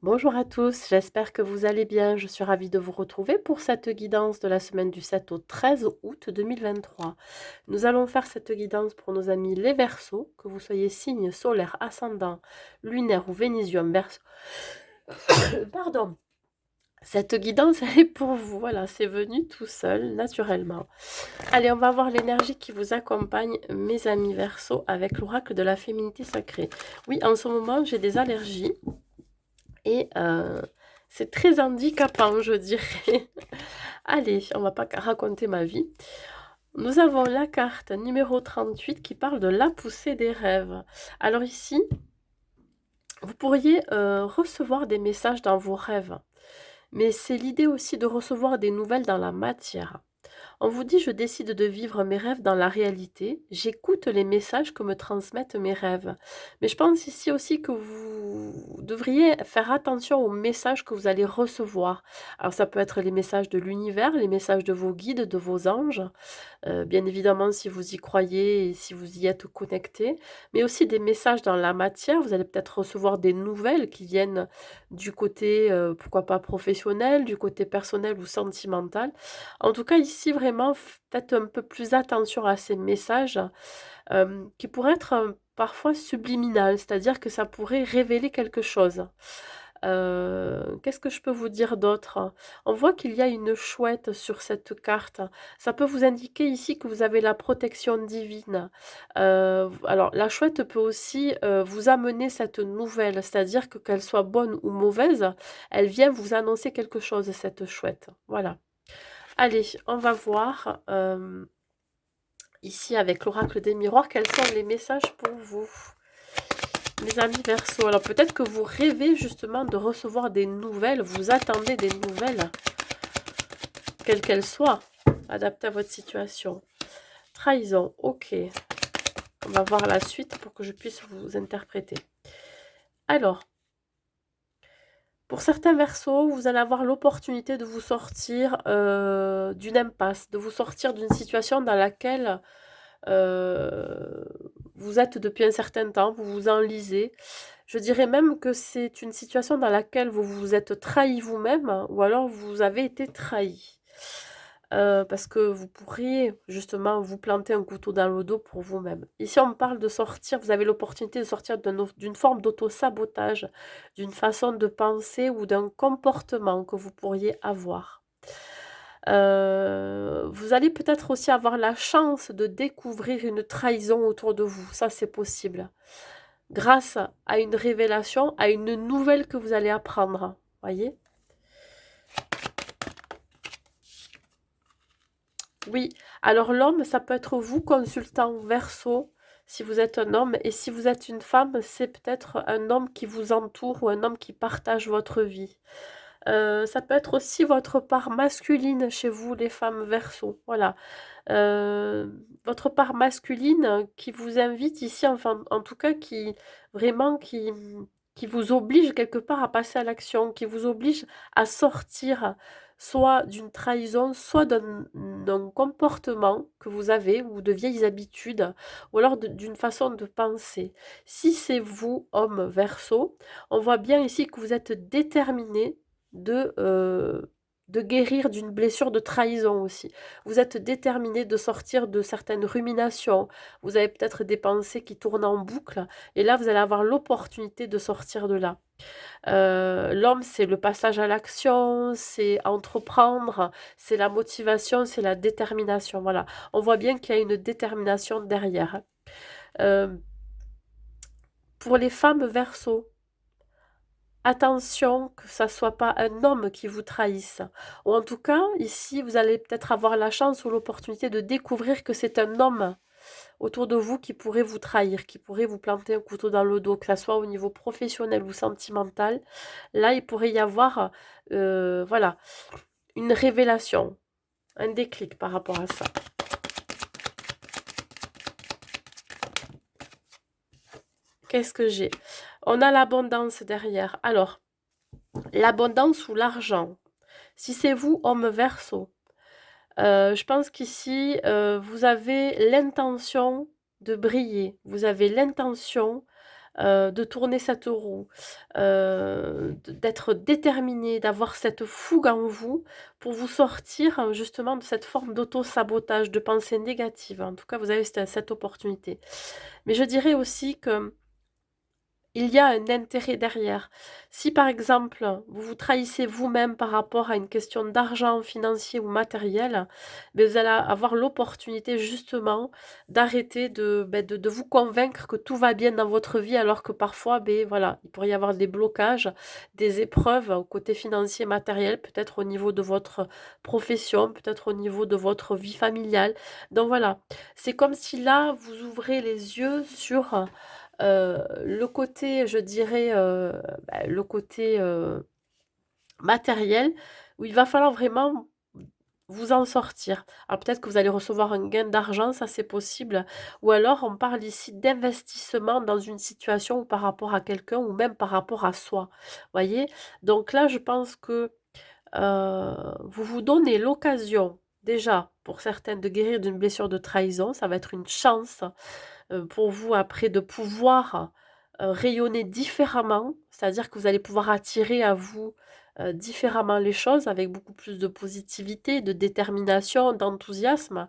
Bonjour à tous, j'espère que vous allez bien. Je suis ravie de vous retrouver pour cette guidance de la semaine du 7 au 13 août 2023. Nous allons faire cette guidance pour nos amis les Verseaux, que vous soyez signe solaire, ascendant, lunaire ou vénisium Verseau. Pardon. Cette guidance, elle est pour vous. Voilà, c'est venu tout seul, naturellement. Allez, on va voir l'énergie qui vous accompagne, mes amis Verseaux, avec l'oracle de la féminité sacrée. Oui, en ce moment, j'ai des allergies. Et c'est très handicapant, je dirais. Allez, on va pas raconter ma vie. Nous avons la carte numéro 38 qui parle de la poussée des rêves. Alors ici, vous pourriez recevoir des messages dans vos rêves. Mais c'est l'idée aussi de recevoir des nouvelles dans la matière. On vous dit, je décide de vivre mes rêves dans la réalité, j'écoute les messages que me transmettent mes rêves. Mais je pense ici aussi que vous devriez faire attention aux messages que vous allez recevoir. Alors ça peut être les messages de l'univers, les messages de vos guides, de vos anges, bien évidemment si vous y croyez et si vous y êtes connecté, mais aussi des messages dans la matière. Vous allez peut-être recevoir des nouvelles qui viennent du côté, pourquoi pas professionnel, du côté personnel ou sentimental. En tout cas, ici, vraiment, faites un peu plus attention à ces messages qui pourraient être parfois subliminales, c'est-à-dire que ça pourrait révéler quelque chose. Qu'est-ce que je peux vous dire d'autre? On voit qu'il y a une chouette sur cette carte. Ça peut vous indiquer ici que vous avez la protection divine. Alors la chouette peut aussi, vous amener cette nouvelle, c'est-à-dire que qu'elle soit bonne ou mauvaise, elle vient vous annoncer quelque chose, cette chouette. Voilà. Allez, on va voir, ici avec l'oracle des miroirs, quels sont les messages pour vous. Mes amis Verseau, alors peut-être que vous rêvez justement de recevoir des nouvelles, vous attendez des nouvelles, quelles qu'elles soient, adaptées à votre situation. Trahison, ok. On va voir la suite pour que je puisse vous interpréter. Alors, pour certains Verseaux, vous allez avoir l'opportunité de vous sortir d'une impasse, de vous sortir d'une situation dans laquelle vous êtes depuis un certain temps, vous vous enlisez. Je dirais même que c'est une situation dans laquelle vous vous êtes trahi vous-même ou alors vous avez été trahi. Parce que vous pourriez justement vous planter un couteau dans le dos pour vous-même. Ici, on me parle de sortir, vous avez l'opportunité de sortir d'une forme d'auto-sabotage, d'une façon de penser ou d'un comportement que vous pourriez avoir. Vous allez peut-être aussi avoir la chance de découvrir une trahison autour de vous, ça c'est possible. Grâce à une révélation, à une nouvelle que vous allez apprendre, voyez? Oui, alors l'homme, ça peut être vous, consultant Verseau, si vous êtes un homme, et si vous êtes une femme, c'est peut-être un homme qui vous entoure ou un homme qui partage votre vie. Ça peut être aussi votre part masculine chez vous, les femmes Verseau, voilà. Votre part masculine qui vous invite ici, enfin, en tout cas, qui vraiment qui vous oblige quelque part à passer à l'action, qui vous oblige à sortir soit d'une trahison, soit d'un comportement que vous avez ou de vieilles habitudes, ou alors d'une façon de penser. Si c'est vous, homme Verseau, on voit bien ici que vous êtes déterminé de guérir d'une blessure de trahison aussi. Vous êtes déterminé de sortir de certaines ruminations. Vous avez peut-être des pensées qui tournent en boucle. Et là, vous allez avoir l'opportunité de sortir de là. L'homme, c'est le passage à l'action, c'est entreprendre, c'est la motivation, c'est la détermination. Voilà. On voit bien qu'il y a une détermination derrière. Euh, pour les femmes Verseau, attention que ça soit pas un homme qui vous trahisse. Ou en tout cas, ici, vous allez peut-être avoir la chance ou l'opportunité de découvrir que c'est un homme autour de vous qui pourrait vous trahir, qui pourrait vous planter un couteau dans le dos, que ça soit au niveau professionnel ou sentimental. Là, il pourrait y avoir, voilà, une révélation, un déclic par rapport à ça. Qu'est-ce que j'ai? On a l'abondance derrière. Alors, l'abondance ou l'argent. Si c'est vous, homme Verseau, je pense qu'ici, vous avez l'intention de briller. Vous avez l'intention, de tourner cette roue, d'être déterminé, d'avoir cette fougue en vous pour vous sortir justement de cette forme d'auto-sabotage, de pensée négative. En tout cas, vous avez cette opportunité. Mais je dirais aussi que il y a un intérêt derrière. Si par exemple, vous vous trahissez vous-même par rapport à une question d'argent financier ou matériel, beh, vous allez avoir l'opportunité justement d'arrêter de vous convaincre que tout va bien dans votre vie alors que parfois, beh, voilà, il pourrait y avoir des blocages, des épreuves au côté financier, matériel, peut-être au niveau de votre profession, peut-être au niveau de votre vie familiale. Donc voilà, c'est comme si là, vous ouvrez les yeux sur le côté, je dirais, le côté, matériel où il va falloir vraiment vous en sortir. Alors peut-être que vous allez recevoir un gain d'argent, ça c'est possible, ou alors on parle ici d'investissement dans une situation ou par rapport à quelqu'un ou même par rapport à soi. Voyez? Donc là, je pense que, vous vous donnez l'occasion, déjà, pour certaines, de guérir d'une blessure de trahison. Ça va être une chance pour vous après de pouvoir, rayonner différemment. C'est-à-dire que vous allez pouvoir attirer à vous, différemment les choses avec beaucoup plus de positivité, de détermination, d'enthousiasme.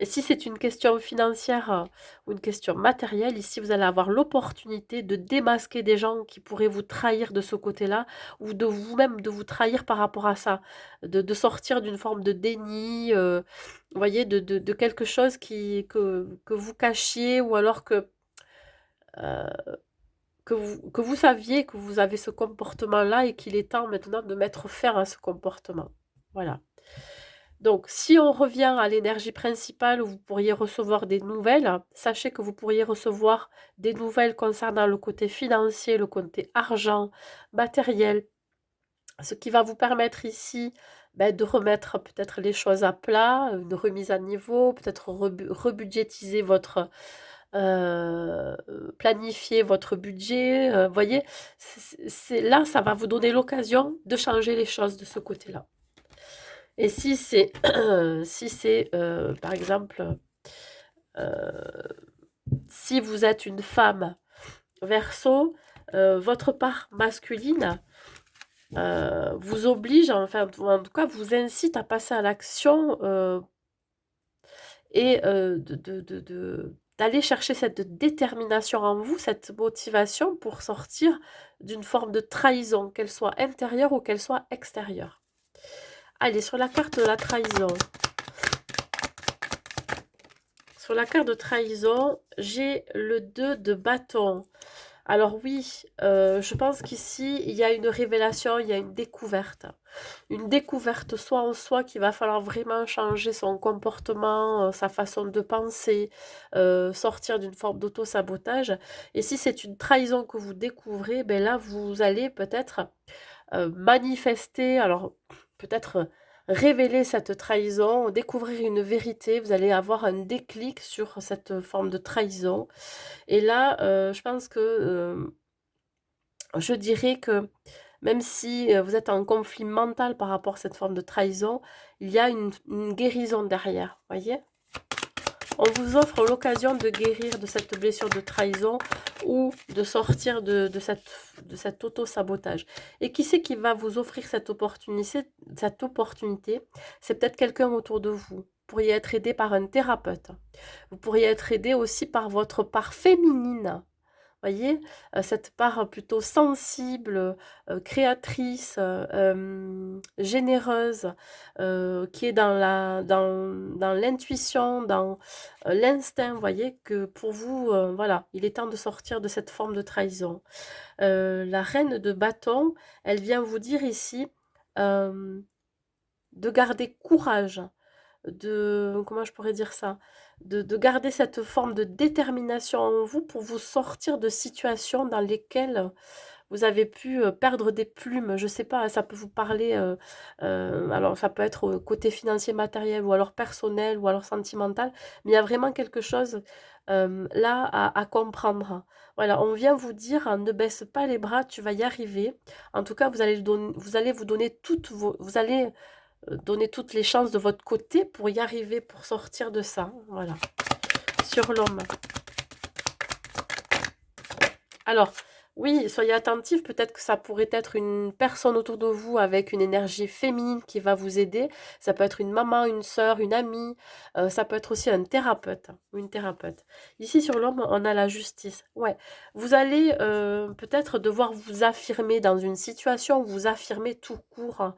Et si c'est une question financière, ou une question matérielle, ici vous allez avoir l'opportunité de démasquer des gens qui pourraient vous trahir de ce côté-là ou de vous-même de vous trahir par rapport à ça. De sortir d'une forme de déni, vous voyez? De quelque chose que vous cachiez ou alors heu, que vous saviez que vous avez ce comportement-là et qu'il est temps maintenant de mettre fin à ce comportement. Voilà. Donc, si on revient à l'énergie principale où vous pourriez recevoir des nouvelles, sachez que vous pourriez recevoir des nouvelles concernant le côté financier, le côté argent, matériel, ce qui va vous permettre ici de remettre peut-être les choses à plat, une remise à niveau, peut-être rebudgétiser votre, euh, planifier votre budget. Voyez, là, ça va vous donner l'occasion de changer les choses de ce côté-là. Et si c'est si c'est, par exemple, heu, si vous êtes une femme Verseau, votre part masculine, vous oblige, enfin, ou en tout cas vous incite à passer à l'action, et d'aller chercher cette détermination en vous, cette motivation pour sortir d'une forme de trahison, qu'elle soit intérieure ou qu'elle soit extérieure. Allez, sur la carte de la trahison. Sur la carte de trahison, j'ai le 2 de bâton. Alors oui, je pense qu'ici, il y a une révélation, il y a une découverte. Une découverte soit en soi qu'il va falloir vraiment changer son comportement, sa façon de penser, sortir d'une forme d'auto-sabotage. Et si c'est une trahison que vous découvrez, ben là, vous allez peut-être manifester, alors peut-être révéler cette trahison, découvrir une vérité, vous allez avoir un déclic sur cette forme de trahison. Et là, je pense que, je dirais que même si, vous êtes en conflit mental par rapport à cette forme de trahison, il y a une guérison derrière, voyez? On vous offre l'occasion de guérir de cette blessure de trahison ou de sortir de cet auto-sabotage. Et qui c'est qui va vous offrir cette opportunité? Cette opportunité, c'est peut-être quelqu'un autour de vous. Vous pourriez être aidé par un thérapeute. Vous pourriez être aidé aussi par votre part féminine. Voyez? Cette part plutôt sensible, créatrice, généreuse, qui est dans l'intuition, dans, l'instinct, voyez? Que pour vous, voilà, il est temps de sortir de cette forme de trahison. La reine de bâton, elle vient vous dire ici, hem, de garder courage. Comment je pourrais dire ça? De garder cette forme de détermination en vous pour vous sortir de situations dans lesquelles vous avez pu, perdre des plumes. Je sais pas, ça peut vous parler, alors ça peut être, côté financier, matériel ou alors personnel ou alors sentimental, mais il y a vraiment quelque chose, là à comprendre. Voilà, on vient vous dire: «Ne baisse pas les bras, tu vas y arriver». En tout cas, vous allez vous donner vous allez donner toutes les chances de votre côté pour y arriver, pour sortir de ça, voilà. Sur l'homme. Alors, oui, soyez attentifs, peut-être que ça pourrait être une personne autour de vous avec une énergie féminine qui va vous aider. Ça peut être une maman, une sœur, une amie, ça peut être aussi un thérapeute ou une thérapeute. Ici, sur l'homme, on a la justice. Ouais, vous allez peut-être devoir vous affirmer dans une situation, vous affirmer tout court, hein.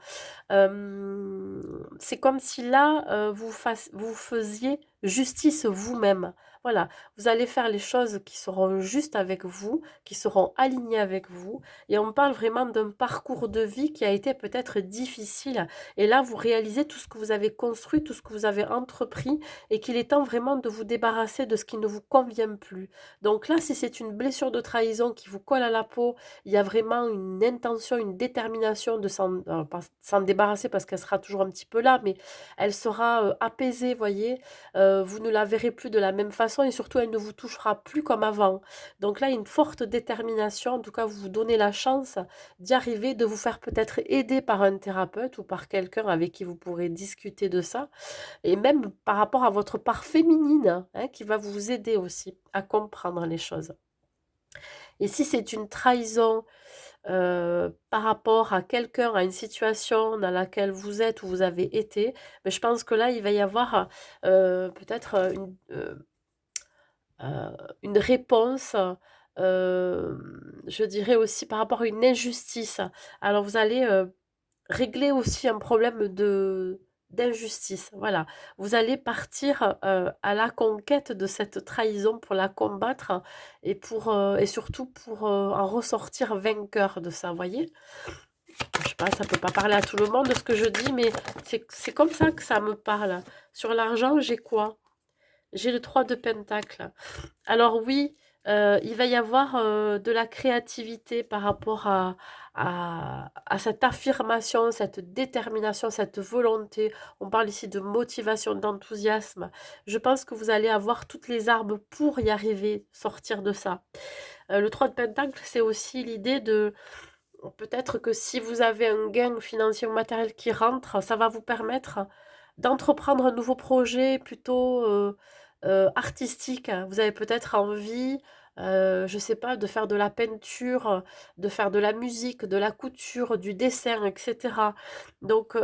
C'est comme si là, vous faisiez justice vous-même. Voilà, vous allez faire les choses qui seront justes avec vous, qui seront alignées avec vous. Et on parle vraiment d'un parcours de vie qui a été peut-être difficile. Et là, vous réalisez tout ce que vous avez construit, tout ce que vous avez entrepris, et qu'il est temps vraiment de vous débarrasser de ce qui ne vous convient plus. Donc là, si c'est une blessure de trahison qui vous colle à la peau, il y a vraiment une intention, une détermination de pas s'en débarrasser parce qu'elle sera toujours un petit peu là, mais elle sera apaisée, voyez. Vous ne la verrez plus de la même façon et surtout elle ne vous touchera plus comme avant. Donc là, une forte détermination, en tout cas, vous vous donnez la chance d'y arriver, de vous faire peut-être aider par un thérapeute ou par quelqu'un avec qui vous pourrez discuter de ça, et même par rapport à votre part féminine, hein, qui va vous aider aussi à comprendre les choses. Et si c'est une trahison par rapport à quelqu'un, à une situation dans laquelle vous êtes ou vous avez été, mais je pense que là, il va y avoir peut-être une réponse, je dirais aussi par rapport à une injustice. Alors vous allez régler aussi un problème d'injustice, voilà. Vous allez partir, à la conquête de cette trahison pour la combattre et surtout pour, en ressortir vainqueur de ça, voyez? Je sais pas, ça peut pas parler à tout le monde de ce que je dis, mais c'est comme ça que ça me parle. Sur l'argent, j'ai quoi? J'ai le 3 de Pentacle. Alors oui, il va y avoir, de la créativité par rapport à cette affirmation, cette détermination, cette volonté. On parle ici de motivation, d'enthousiasme. Je pense que vous allez avoir toutes les armes pour y arriver, sortir de ça. Le 3 de Pentacle, c'est aussi l'idée de peut-être que si vous avez un gain financier ou matériel qui rentre, ça va vous permettre d'entreprendre un nouveau projet plutôt artistique. Vous avez peut-être envie, je ne sais pas, de faire de la peinture, de faire de la musique, de la couture, du dessin, etc. Donc,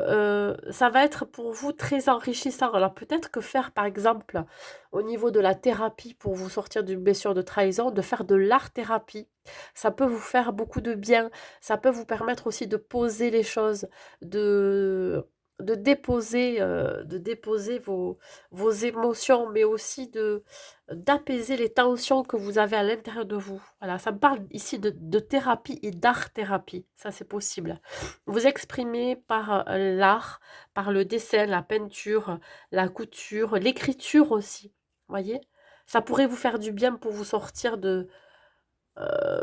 ça va être pour vous très enrichissant. Alors, peut-être que faire, par exemple, au niveau de la thérapie pour vous sortir d'une blessure de trahison, de faire de l'art-thérapie, ça peut vous faire beaucoup de bien. Ça peut vous permettre aussi de poser les choses, de de déposer vos émotions, mais aussi d'apaiser les tensions que vous avez à l'intérieur de vous. Voilà, ça me parle ici de thérapie et d'art-thérapie. Ça, c'est possible. Vous exprimez par l'art, par le dessin, la peinture, la couture, l'écriture aussi. Voyez? Ça pourrait vous faire du bien pour vous sortir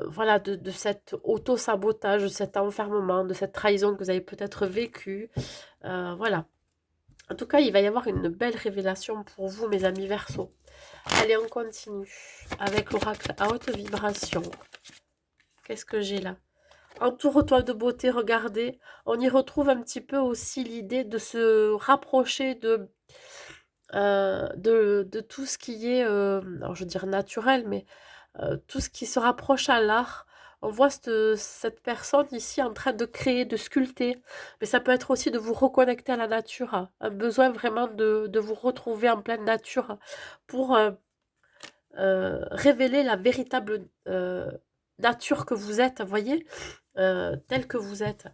voilà, de cet auto-sabotage, de cet enfermement, de cette trahison que vous avez peut-être vécue. Voilà. En tout cas, il va y avoir une belle révélation pour vous, mes amis Verseau. Allez, on continue avec l'oracle à haute vibration. Qu'est-ce que j'ai là? Entoure-toi de beauté, regardez. On y retrouve un petit peu aussi l'idée de se rapprocher de tout ce qui est, alors je veux dire naturel, mais tout ce qui se rapproche à l'art. On voit cette personne ici en train de créer, de sculpter, mais ça peut être aussi de vous reconnecter à la nature, hein. Un besoin vraiment de vous retrouver en pleine nature pour révéler la véritable nature que vous êtes, voyez, telle que vous êtes.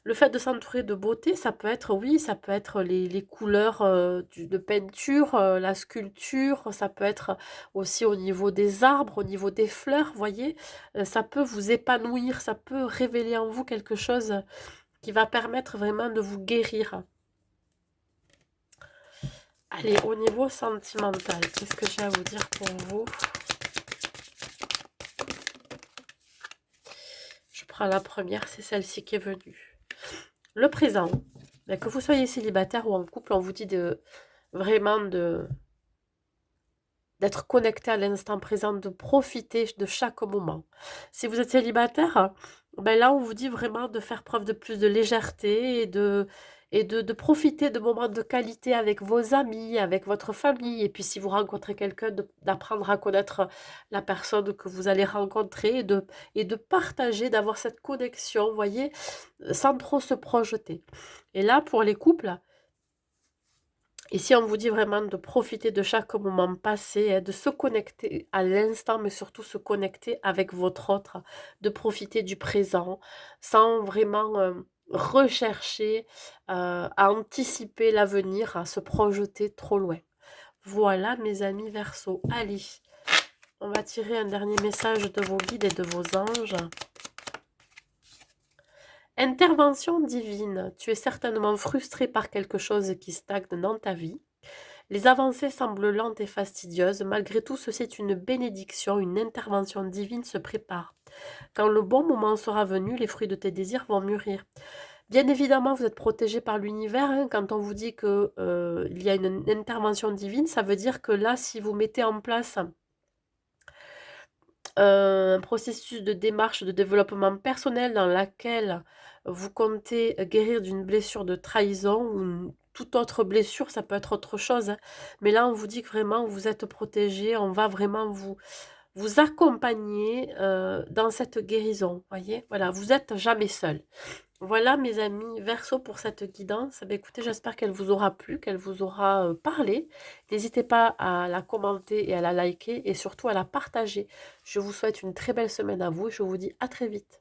Le fait de s'entourer de beauté, ça peut être, oui, ça peut être les couleurs de peinture, la sculpture, ça peut être aussi au niveau des arbres, au niveau des fleurs, voyez. Ça peut vous épanouir, ça peut révéler en vous quelque chose qui va permettre vraiment de vous guérir. Allez, au niveau sentimental, qu'est-ce que j'ai à vous dire pour vous? Je prends la première, c'est celle-ci qui est venue. Le présent, ben, que vous soyez célibataire ou en couple, on vous dit vraiment d'être connecté à l'instant présent, de profiter de chaque moment. Si vous êtes célibataire, ben là, on vous dit vraiment de faire preuve de plus de légèreté et de profiter de moments de qualité avec vos amis, avec votre famille. Et puis si vous rencontrez quelqu'un, d'apprendre à connaître la personne que vous allez rencontrer et de partager, d'avoir cette connexion, vous voyez, sans trop se projeter. Et là, pour les couples, ici, on vous dit vraiment de profiter de chaque moment passé, hein, de se connecter à l'instant, mais surtout se connecter avec votre autre, de profiter du présent, sans vraiment rechercher, à anticiper l'avenir, à se projeter trop loin. Voilà, mes amis Verseau. Allez, on va tirer un dernier message de vos guides et de vos anges. Intervention divine. Tu es certainement frustré par quelque chose qui stagne dans ta vie. Les avancées semblent lentes et fastidieuses. Malgré tout, ceci est une bénédiction, une intervention divine se prépare. Quand le bon moment sera venu, les fruits de tes désirs vont mûrir. Bien évidemment, vous êtes protégé par l'univers, hein. Quand on vous dit que, il y a une intervention divine, ça veut dire que là, si vous mettez en place un processus de démarche de développement personnel dans laquelle vous comptez guérir d'une blessure de trahison ou toute autre blessure, ça peut être autre chose, hein. Mais là, on vous dit que vraiment vous êtes protégé, on va vraiment vous accompagner dans cette guérison, voyez? Voilà, vous n'êtes jamais seul. Voilà mes amis Verseau pour cette guidance. Ben, écoutez, j'espère qu'elle vous aura plu, qu'elle vous aura parlé. N'hésitez pas à la commenter et à la liker et surtout à la partager. Je vous souhaite une très belle semaine à vous et je vous dis à très vite.